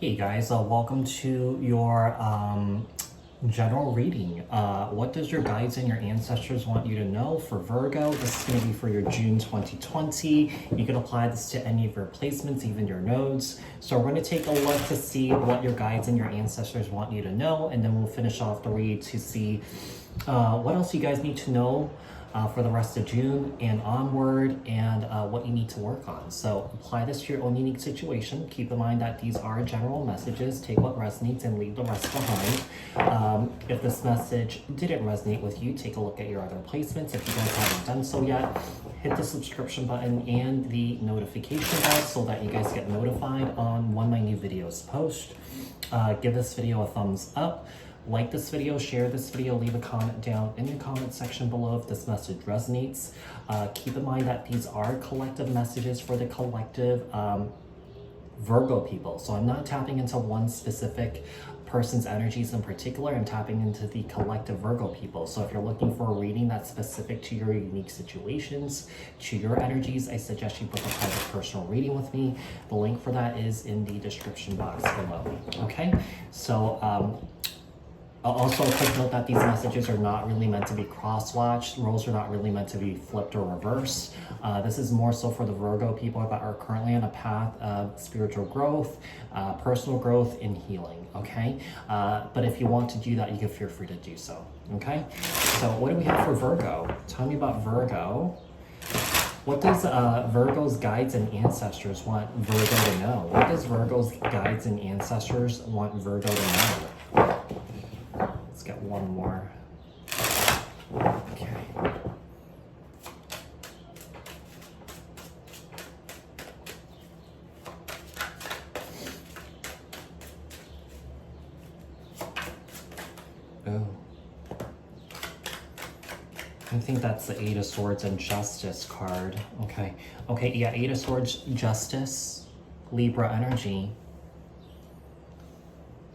Hey guys, welcome to your general reading. What does your guides and your ancestors want you to know for Virgo? This is going to be for your June 2020. You can apply this to any of your placements, even your nodes. So we're going to take a look to see what your guides and your ancestors want you to know, and then we'll finish off the read to see what else you guys need to know for the rest of June and onward, and what you need to work on. So apply this to your own unique situation. Keep in mind that these are general messages. Take what resonates and leave the rest behind. If this message didn't resonate with you, take a look at your other placements. If you guys haven't done so yet, hit the subscription button and the notification bell so that you guys get notified on when my new videos post. Give this video a thumbs up. Like this video, share this video, leave a comment down in the comment section below if this message resonates. Keep in mind that these are collective messages for the collective Virgo people. So I'm not tapping into one specific person's energies in particular. I'm tapping into the collective Virgo people. So if you're looking for a reading that's specific to your unique situations, to your energies, I suggest you book a private personal reading with me. The link for that is in the description box below. Okay, so also, a quick note that these messages are not really meant to be cross-watched. Roles are not really meant to be flipped or reversed. This is more so for the Virgo people that are currently on a path of spiritual growth, personal growth, and healing, okay? But if you want to do that, you can feel free to do so, okay? So what do we have for Virgo? Tell me about Virgo. What does Virgo's guides and ancestors want Virgo to know? What does Virgo's guides and ancestors want Virgo to know? Let's get one more. Okay. Oh. I think that's the Eight of Swords and Justice card. Okay. Okay, yeah, Eight of Swords, Justice, Libra energy.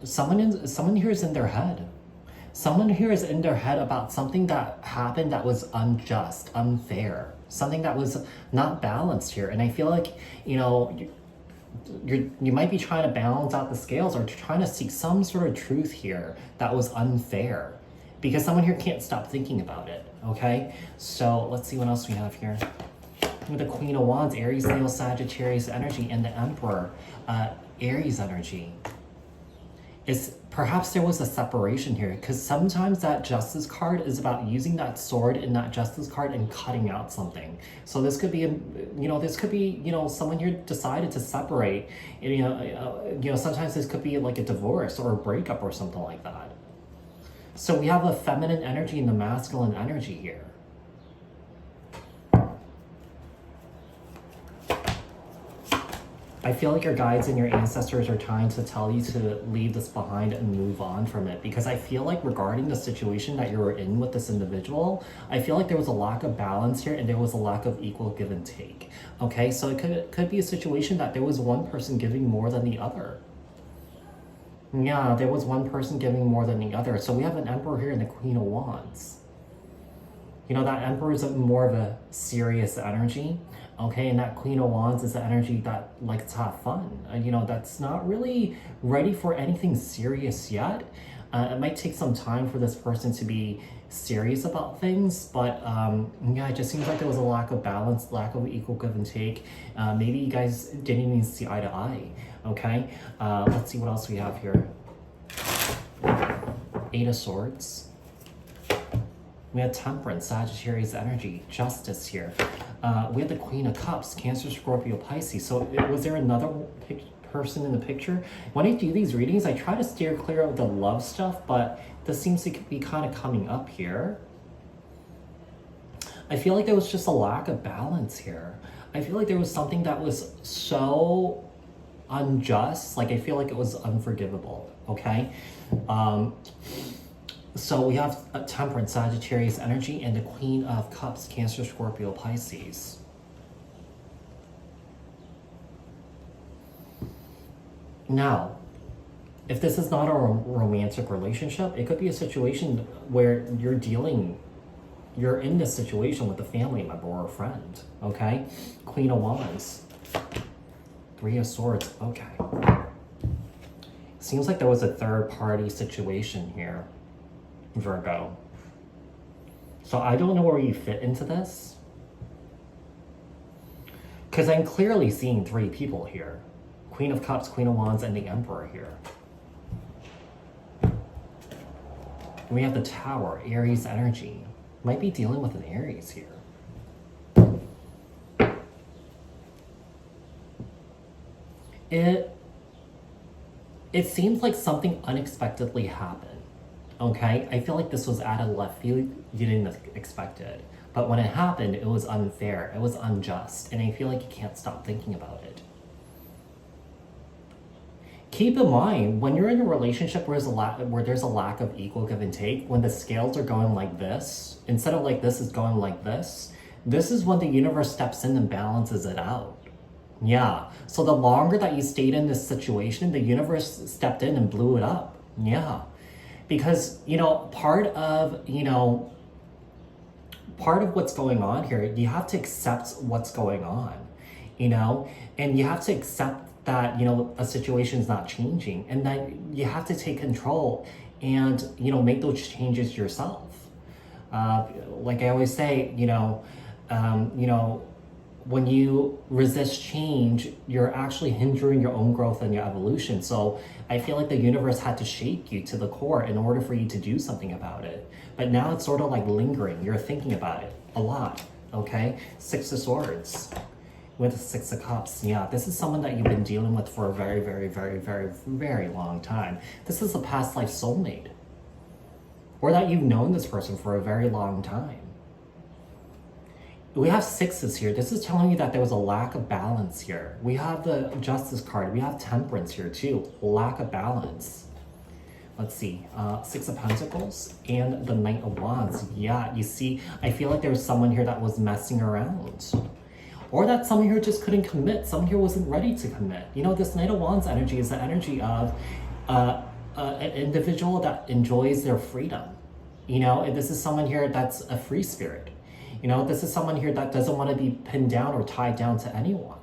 Someone here is in their head. Someone here is in their head about something that happened that was unjust, unfair, something that was not balanced here. And I feel like, you know, you might be trying to balance out the scales or trying to seek some sort of truth here that was unfair, because someone here can't stop thinking about it, okay? So let's see what else we have here. With the Queen of Wands, Aries, Leo, Sagittarius energy, and the Emperor, Aries energy. Is perhaps there was a separation here, because sometimes that Justice card is about using that sword in that Justice card and cutting out something. So this could be, someone here decided to separate. Sometimes this could be like a divorce or a breakup or something like that. So we have the feminine energy and the masculine energy here. I feel like your guides and your ancestors are trying to tell you to leave this behind and move on from it, because I feel like regarding the situation that you were in with this individual, I feel like there was a lack of balance here and there was a lack of equal give and take. Okay, so it could be a situation that there was one person giving more than the other. Yeah, there was one person giving more than the other. So we have an Emperor here and the Queen of Wands. You know, that Emperor is more of a serious energy, okay? And that Queen of Wands is the energy that likes to have fun. That's not really ready for anything serious yet. It might take some time for this person to be serious about things, but yeah, it just seems like there was a lack of balance, lack of equal give and take. Maybe you guys didn't even see eye to eye, okay? Let's see what else we have here. Eight of Swords. We had Temperance, Sagittarius energy, Justice here. We had the Queen of Cups, Cancer, Scorpio, Pisces. So was there another person in the picture? When I do these readings, I try to steer clear of the love stuff, but this seems to be kind of coming up here. I feel like there was just a lack of balance here. I feel like there was something that was so unjust. Like, I feel like it was unforgivable, okay? So we have a Temperance, Sagittarius energy, and the Queen of Cups, Cancer, Scorpio, Pisces. Now, if this is not a romantic relationship, it could be a situation where you're in this situation with a family member or a friend, okay? Queen of Wands. Three of Swords, okay. Seems like there was a third party situation here, Virgo. So I don't know where you fit into this, because I'm clearly seeing three people here. Queen of Cups, Queen of Wands, and the Emperor here. And we have the Tower, Aries energy. Might be dealing with an Aries here. It seems like something unexpectedly happened. Okay, I feel like this was out of left field. You didn't expect it, but when it happened, it was unfair. It was unjust, and I feel like you can't stop thinking about it. Keep in mind, when you're in a relationship where there's a lack of equal give and take, when the scales are going like this, instead of like this is going like this is when the universe steps in and balances it out. Yeah, so the longer that you stayed in this situation, the universe stepped in and blew it up. Yeah, because, part of what's going on here, you have to accept what's going on, and you have to accept that, a situation is not changing, and that you have to take control and, make those changes yourself. Like I always say, when you resist change, you're actually hindering your own growth and your evolution. So I feel like the universe had to shake you to the core in order for you to do something about it. But now it's sort of like lingering. You're thinking about it a lot, okay? Six of Swords with the Six of Cups. Yeah, this is someone that you've been dealing with for a very, very, very, very, very long time. This is a past life soulmate. Or that you've known this person for a very long time. We have sixes here. This is telling you that there was a lack of balance here. We have the Justice card. We have Temperance here too. Lack of balance. Let's see. Six of Pentacles and the Knight of Wands. Yeah, you see, I feel like there was someone here that was messing around. Or that someone here just couldn't commit. Someone here wasn't ready to commit. This Knight of Wands energy is the energy of an individual that enjoys their freedom. And this is someone here that's a free spirit. This is someone here that doesn't want to be pinned down or tied down to anyone.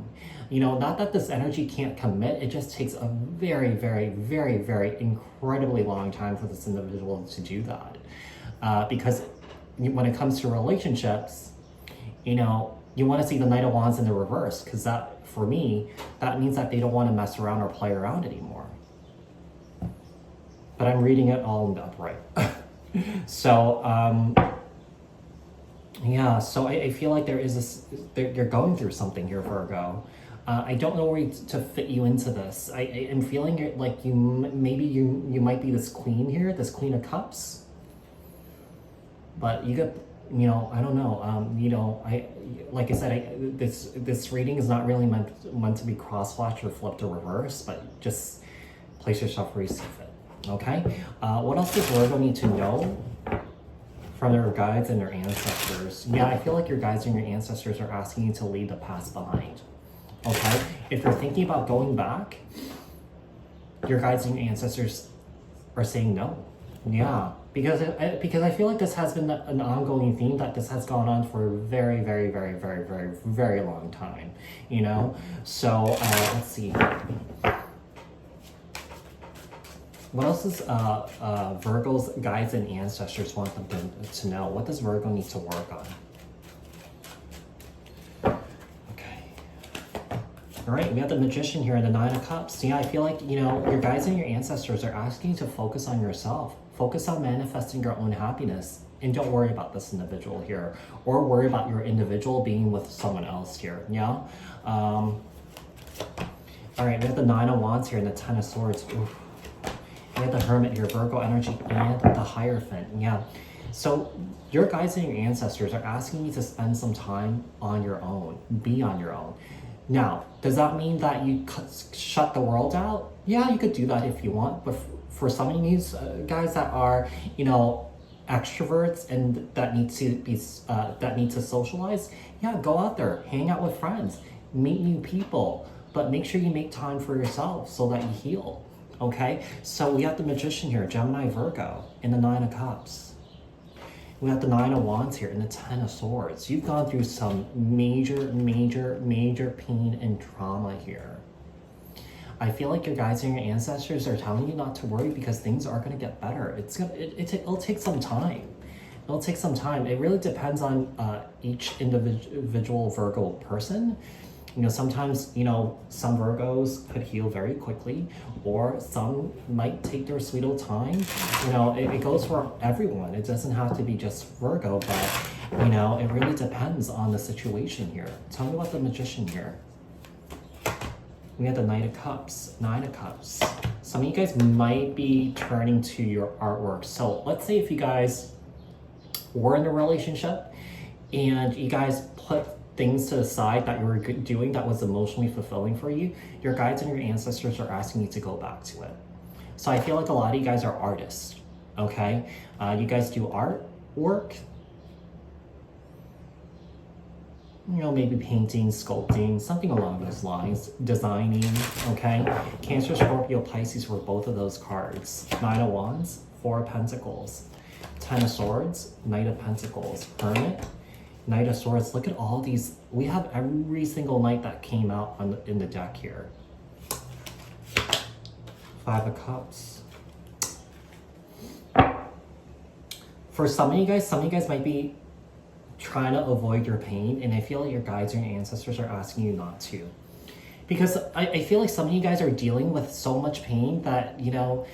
Not that this energy can't commit, it just takes a very, very, very, very incredibly long time for this individual to do that. Because when it comes to relationships, you want to see the Knight of Wands in the reverse, because that, for me, that means that they don't want to mess around or play around anymore. But I'm reading it all in the upright. So, yeah, so I feel like there is this, you're going through something here, Virgo. I don't know where to fit you into this. I am feeling like you might be this queen here, this Queen of Cups. But you got, I don't know. Like I said, this reading is not really meant to be cross-flashed or flipped or reversed, but just place yourself where you see fit. Okay. What else does Virgo need to know from their guides and their ancestors? Yeah, I feel like your guides and your ancestors are asking you to leave the past behind. Okay? If you're thinking about going back, your guides and your ancestors are saying no. Yeah, because I feel like this has been an ongoing theme, that this has gone on for a very, very, very, very, very, very long time. So let's see. What else does Virgo's guides and ancestors want them to know? What does Virgo need to work on? Okay. All right, we have the Magician here and the Nine of Cups. Yeah, I feel like, your guides and your ancestors are asking you to focus on yourself. Focus on manifesting your own happiness. And don't worry about this individual here. Or worry about your individual being with someone else here. Yeah? All right, we have the Nine of Wands here and the Ten of Swords. Oof. We have the Hermit here, Virgo energy, and the Hierophant. Yeah. So your guides and your ancestors are asking you to spend some time on your own. Be on your own. Now, does that mean that you shut the world out? Yeah, you could do that if you want. But for some of these guys that are, extroverts and that need to socialize, yeah, go out there, hang out with friends, meet new people, but make sure you make time for yourself so that you heal. Okay, so we have the Magician here, Gemini, Virgo, and the Nine of Cups. We have the Nine of Wands here and the Ten of Swords. You've gone through some major, major, major pain and trauma here. I feel like your guides and your ancestors are telling you not to worry because things are going to get better. It'll take some time. It'll take some time. It really depends on each individual Virgo person. You know, sometimes, you know, some Virgos could heal very quickly, or some might take their sweet old time. You know, it goes for everyone. It doesn't have to be just Virgo, but, you know, it really depends on the situation here. Tell me about the Magician here. We have the Knight of Cups, Nine of Cups. Some of you guys might be turning to your artwork. So let's say if you guys were in a relationship and you guys put things to the side that you were doing that was emotionally fulfilling for you, your guides and your ancestors are asking you to go back to it. So I feel like a lot of you guys are artists, okay? You guys do art work, you know, maybe painting, sculpting, something along those lines, designing, okay? Cancer, Scorpio, Pisces were both of those cards. Nine of Wands, Four of Pentacles, Ten of Swords, Knight of Pentacles, Hermit, Knight of Swords. Look at all these. We have every single knight that came out in the deck here. Five of Cups. For some of you guys might be trying to avoid your pain, and I feel like your guides and your ancestors are asking you not to. Because I feel like some of you guys are dealing with so much pain that, you know,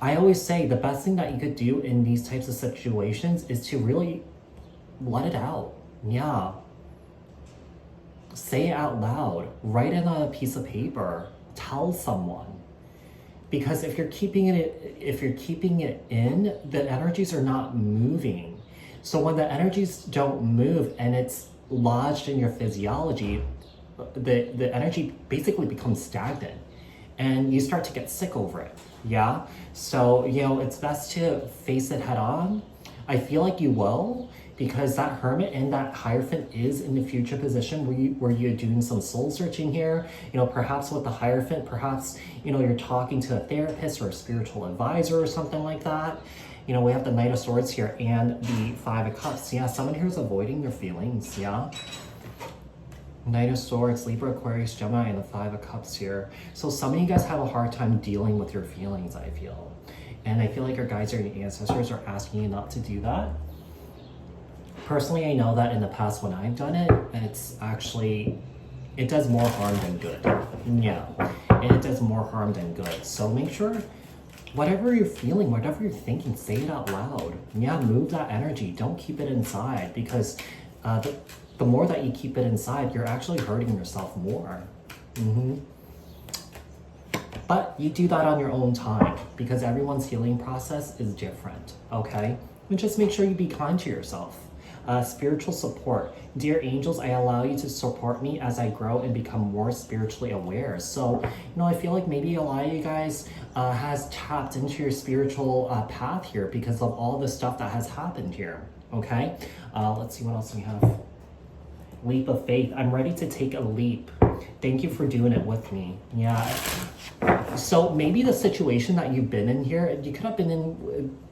I always say the best thing that you could do in these types of situations is to really let it out. Yeah. Say it out loud. Write it on a piece of paper. Tell someone. Because if you're keeping it in, the energies are not moving. So when the energies don't move and it's lodged in your physiology, the energy basically becomes stagnant and you start to get sick over it. Yeah. So, you know, it's best to face it head on. I feel like you will, because that Hermit and that Hierophant is in the future position where you're doing some soul searching here. You know, perhaps with the Hierophant, perhaps, you know, you're talking to a therapist or a spiritual advisor or something like that. You know, we have the Knight of Swords here and the Five of Cups. Yeah, someone here is avoiding their feelings, yeah. Knight of Swords, Libra, Aquarius, Gemini, and the Five of Cups here. So some of you guys have a hard time dealing with your feelings, I feel. And I feel like your guides or your ancestors are asking you not to do that. Personally, I know that in the past when I've done it, it does more harm than good. Yeah, it does more harm than good. So make sure, whatever you're feeling, whatever you're thinking, say it out loud. Yeah, move that energy. Don't keep it inside, because the more that you keep it inside, you're actually hurting yourself more. But you do that on your own time, because everyone's healing process is different, okay? And just make sure you be kind to yourself. Spiritual support. Dear angels, I allow you to support me as I grow and become more spiritually aware. So, you know, I feel like maybe a lot of you guys has tapped into your spiritual path here because of all the stuff that has happened here, okay? Let's see what else we have. Leap of faith. I'm ready to take a leap. Thank you for doing it with me. Yeah. So maybe the situation that you've been in here, you could have been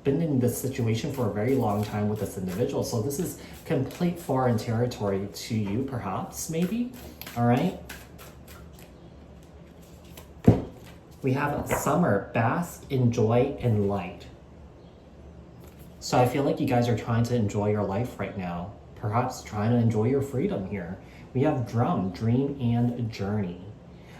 in this situation for a very long time with this individual. So this is complete foreign territory to you, perhaps, maybe. All right. We have summer, bask, enjoy, and light. So I feel like you guys are trying to enjoy your life right now. Perhaps trying to enjoy your freedom here. We have drum, dream, and journey.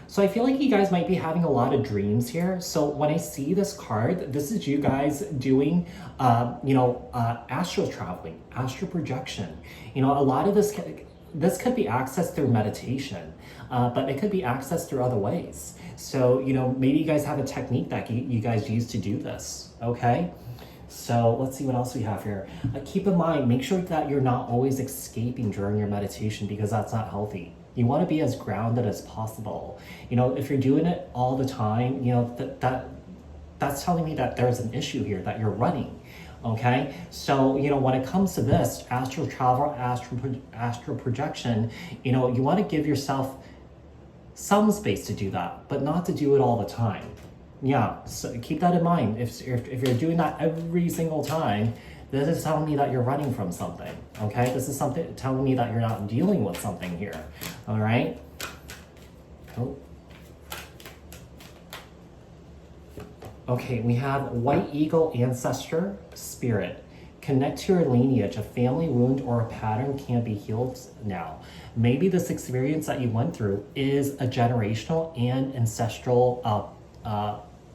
So I feel like you guys might be having a lot of dreams here. So when I see this card, this is you guys doing, astral traveling, astral projection. You know, a lot of this could be accessed through meditation, but it could be accessed through other ways. So, you know, maybe you guys have a technique that you guys use to do this, okay? So let's see what else we have here. Keep in mind, make sure that you're not always escaping during your meditation, because that's not healthy. You want to be as grounded as possible. You know, if you're doing it all the time, you know, that's telling me that there's an issue here, that you're running. Okay, so, you know, when it comes to this astral travel, astral projection, you know, you want to give yourself some space to do that, but not to do it all the time. Yeah, so keep that in mind. If you're doing that every single time, this is telling me that you're running from something, okay? This is something telling me that you're not dealing with something here, all right? Oh. Okay, we have White Eagle Ancestor Spirit. Connect to your lineage. A family wound or a pattern can be healed now. Maybe this experience that you went through is a generational and ancestral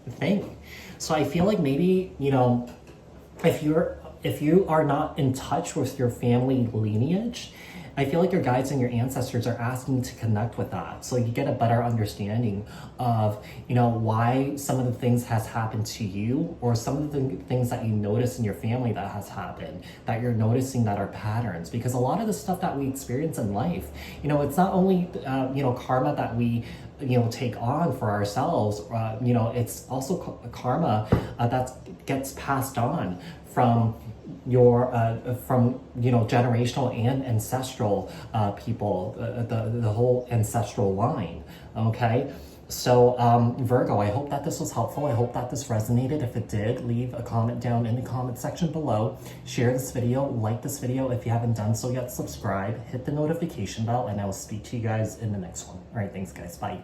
thing. So I feel like maybe, you know, if you are not in touch with your family lineage, I feel like your guides and your ancestors are asking you to connect with that, so you get a better understanding of, you know, why some of the things has happened to you, or some of the things that you notice in your family that has happened, that you're noticing that are patterns. Because a lot of the stuff that we experience in life, you know, it's not only you know, karma that we, you know, take on for ourselves, you know, it's also karma that gets passed on from your from, you know, generational and ancestral people, the whole ancestral line. Okay, so Virgo, I hope that this was helpful. I hope that this resonated. If it did, leave a comment down in the comment section below. Share this video, like this video if you haven't done so yet, subscribe, hit the notification bell, and I will speak to you guys in the next one. All right, thanks guys, bye.